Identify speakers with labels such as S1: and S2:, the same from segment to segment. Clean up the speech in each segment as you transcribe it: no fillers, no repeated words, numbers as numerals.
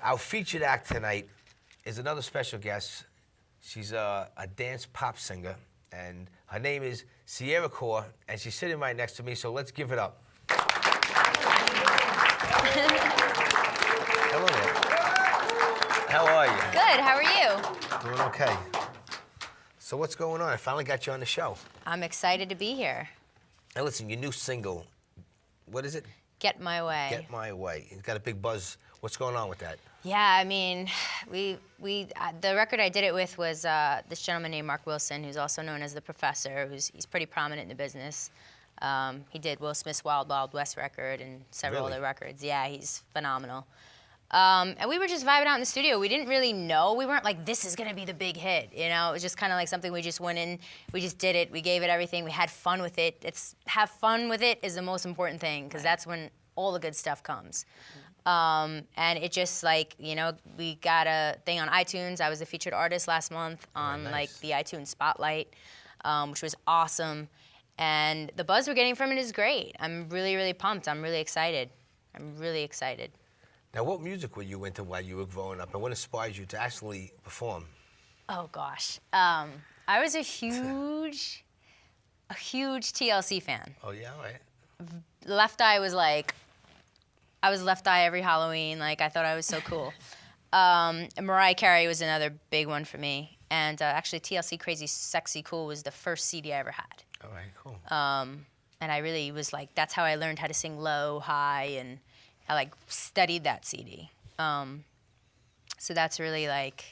S1: Our featured act tonight is another special guest. She's a dance pop singer, and her name is Ciara Corr, and she's sitting right next to me, so let's give it up. Hello there. How are you?
S2: Good, how are you?
S1: Doing okay. So what's going on? I finally got you on the show.
S2: I'm excited to be here.
S1: Now listen, your new single, what is it?
S2: Get My Way.
S1: Get My Way. It's got a big buzz. What's going on with that?
S2: Yeah, I mean, the record I did it with was this gentleman named Mark Wilson, who's also known as The Professor, he's pretty prominent in the business. He did Will Smith's Wild Wild West record and several other records. Yeah, he's phenomenal. And we were just vibing out in the studio. We didn't really know. We weren't like, this is gonna be the big hit, you know? It was just kind of like something we just went in, we just did it, we gave it everything, we had fun with it. Have fun with it is the most important thing, because that's when all the good stuff comes. And it just like, you know, we got a thing on iTunes. I was a featured artist last month on like the iTunes Spotlight, which was awesome. And the buzz we're getting from it is great. I'm really, really pumped. I'm really excited. I'm really excited.
S1: Now, what music were you into while you were growing up, and what inspired you to actually perform?
S2: Oh gosh, I was a huge TLC fan.
S1: Oh yeah, all right.
S2: Left Eye was like, I was Left Eye every Halloween. Like, I thought I was so cool. And Mariah Carey was another big one for me. And actually, TLC Crazy Sexy Cool was the first CD I ever had.
S1: All right, cool.
S2: And I really was like, that's how I learned how to sing low, high, and I like studied that CD. So that's really like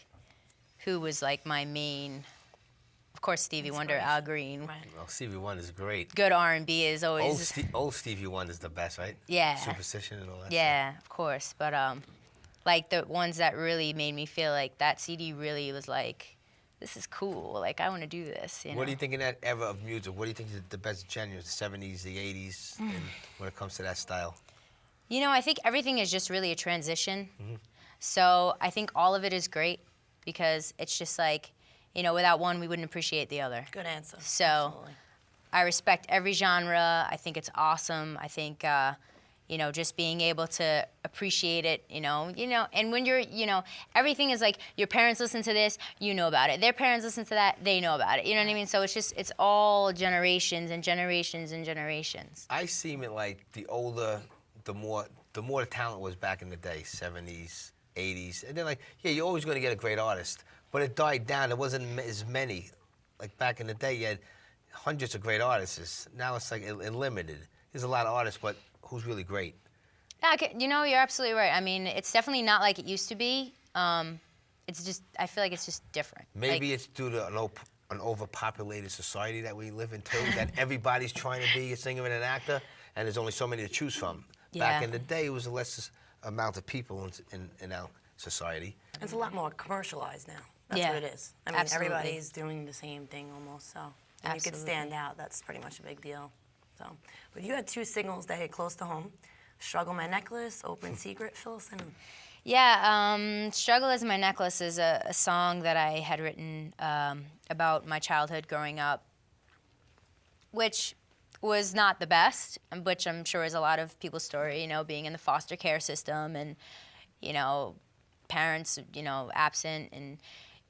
S2: who was like my main. Of course, Stevie Wonder, Al Green.
S1: Right. Well, Stevie Wonder is great.
S2: Good R&B is always.
S1: Old Stevie Wonder is the best, right?
S2: Yeah.
S1: Superstition and all that.
S2: Yeah, of course. But like the ones that really made me feel like that CD really was like, this is cool. Like, I want to do this. You know?
S1: What do you think in that era of music? What do you think is the best genre? The 70s, the 80s, and when it comes to that style?
S2: You know, I think everything is just really a transition. So I think all of it is great because it's just like, you know, without one, we wouldn't appreciate the other.
S3: Good answer.
S2: So
S3: Absolutely.
S2: I respect every genre. I think it's awesome. I think, you know, just being able to appreciate it, you know, and when you're, you know, everything is like, your parents listen to this, you know about it. Their parents listen to that, they know about it. You know what I mean? So it's just, it's all generations and generations and generations.
S1: I seem it like the older, the more the talent was back in the day, 70s, 80s. And then like, yeah, you're always going to get a great artist. But it died down. There wasn't as many. Like back in the day, you had hundreds of great artists. Now it's like limited. There's a lot of artists, but who's really great?
S2: Yeah, you know, you're absolutely right. I mean, it's definitely not like it used to be. It's just, I feel like it's just different.
S1: Maybe it's due to an overpopulated society that we live in too, that everybody's trying to be a singer and an actor, and there's only so many to choose from. Back in the day, it was a less amount of people in our society.
S3: It's a lot more commercialized now. That's what it is. I mean, everybody's doing the same thing almost, so and you could stand out. That's pretty much a big deal. So, but you had two singles that hit close to home. Struggle My Necklace, Open Secret, fill us in.
S2: Yeah, Struggle Is My Necklace is a song that I had written about my childhood growing up, which was not the best, which I'm sure is a lot of people's story, you know, being in the foster care system and, you know, parents, you know, absent, and,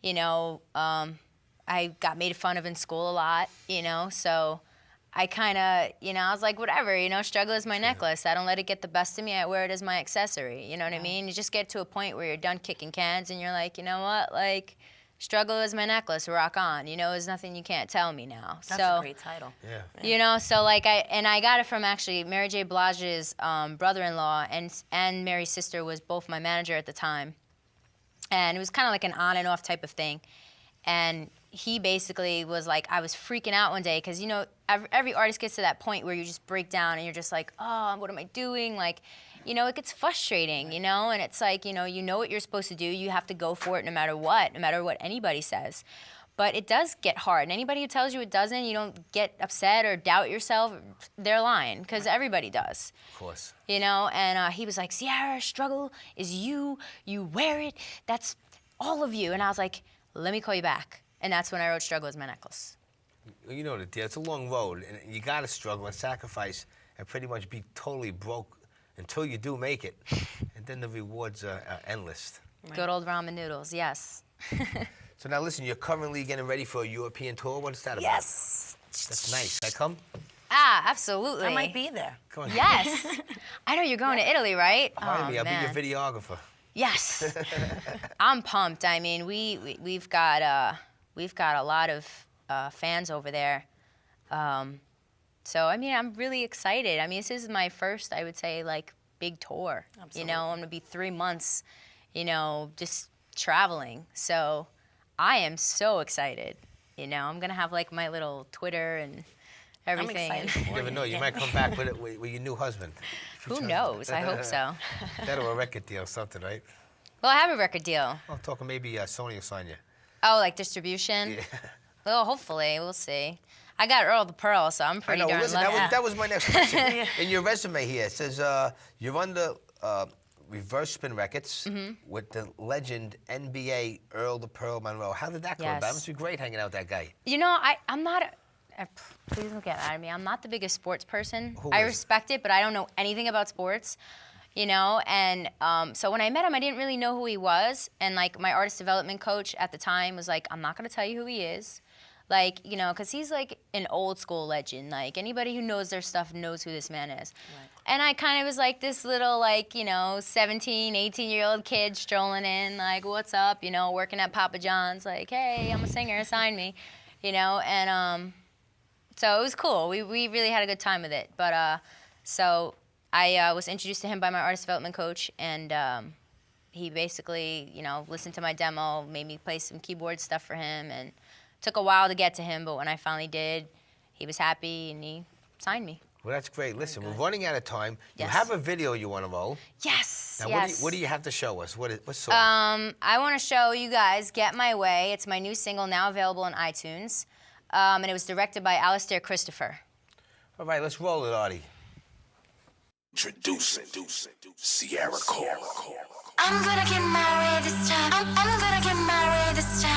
S2: you know, I got made fun of in school a lot, you know, so I kind of, you know, I was like, whatever, you know, struggle is my necklace. I don't let it get the best of me. I wear it as my accessory, you know what I mean? You just get to a point where you're done kicking cans and you're like, you know what, like, struggle is my necklace, rock on. You know, there's nothing you can't tell me now.
S3: That's a great title.
S1: Yeah.
S2: You know, so like I got it from actually Mary J. Blige's brother-in-law, and Mary's sister was both my manager at the time. And it was kind of like an on and off type of thing. And he basically was like, I was freaking out one day because, you know, every artist gets to that point where you just break down and you're just like, oh, what am I doing? Like, you know, it gets frustrating, you know, and it's like, you know what you're supposed to do. You have to go for it no matter what anybody says. But it does get hard. And anybody who tells you it doesn't, you don't get upset or doubt yourself, they're lying, because everybody does.
S1: Of course.
S2: You know, and he was like, Ciara, struggle is you wear it, that's all of you. And I was like, let me call you back. And that's when I wrote Struggle Is My Necklace.
S1: You know the deal, it's a long road, and you gotta struggle and sacrifice and pretty much be totally broke until you do make it, and then the rewards are endless.
S3: Right.
S2: Good old ramen noodles, yes.
S1: So now listen, you're currently getting ready for a European tour. What is that about?
S3: Yes.
S1: That's nice. Can I come?
S2: Absolutely.
S3: I might be there.
S1: Come on.
S2: Yes. I know you're going to Italy, right?
S1: Hire me. I'll
S2: man.
S1: be your videographer.
S2: Yes. I'm pumped. I mean, we've got a lot of fans over there. So I mean, I'm really excited. I mean, this is my first, I would say, like big tour.
S3: Absolutely.
S2: You know, I'm gonna be 3 months, you know, just traveling. So I am so excited. You know, I'm gonna have like my little Twitter and everything.
S3: I'm excited.
S1: You never know. You might come back with your new husband.
S2: Who knows? I hope so.
S1: That or a record deal or something, right?
S2: Well, I have a record deal.
S1: I'm talking maybe Sony will sign you.
S2: Oh, like distribution?
S1: Yeah.
S2: Well, hopefully, we'll see. I got Earl the Pearl, so I'm pretty darn
S1: Listen,
S2: lucky.
S1: that was my next question. In your resume here, it says you're under Reverse Spin Records with the legend NBA Earl the Pearl Monroe. How did that come about? It must be great hanging out with that guy.
S2: You know, I'm not. Please don't get mad at me. I'm not the biggest sports person.
S1: Who
S2: I
S1: is?
S2: respect it, but I don't know anything about sports. You know, and so when I met him, I didn't really know who he was. And like my artist development coach at the time was like, I'm not gonna tell you who he is. Like, you know, because he's like an old school legend. Like anybody who knows their stuff knows who this man is. Right. And I kind of was like this little like, you know, 17, 18-year-old kid strolling in like, what's up? You know, working at Papa John's. Like, hey, I'm a singer, sign me. You know, and so it was cool. We really had a good time with it. But so I was introduced to him by my artist development coach, and he basically, you know, listened to my demo, made me play some keyboard stuff for him, and took a while to get to him, but when I finally did, he was happy and he signed me.
S1: Well, that's great. Listen, we're running out of time.
S2: Yes.
S1: You have a video you want to roll.
S2: Yes.
S1: Now,
S2: yes.
S1: what do you have to show us? What song?
S2: I want to show you guys "Get My Way." It's my new single, now available on iTunes, and it was directed by Alistair Christopher.
S1: All right, let's roll it, Artie.
S4: Introducing Ciara Corr.
S5: I'm gonna get married this time. I'm gonna get married this time.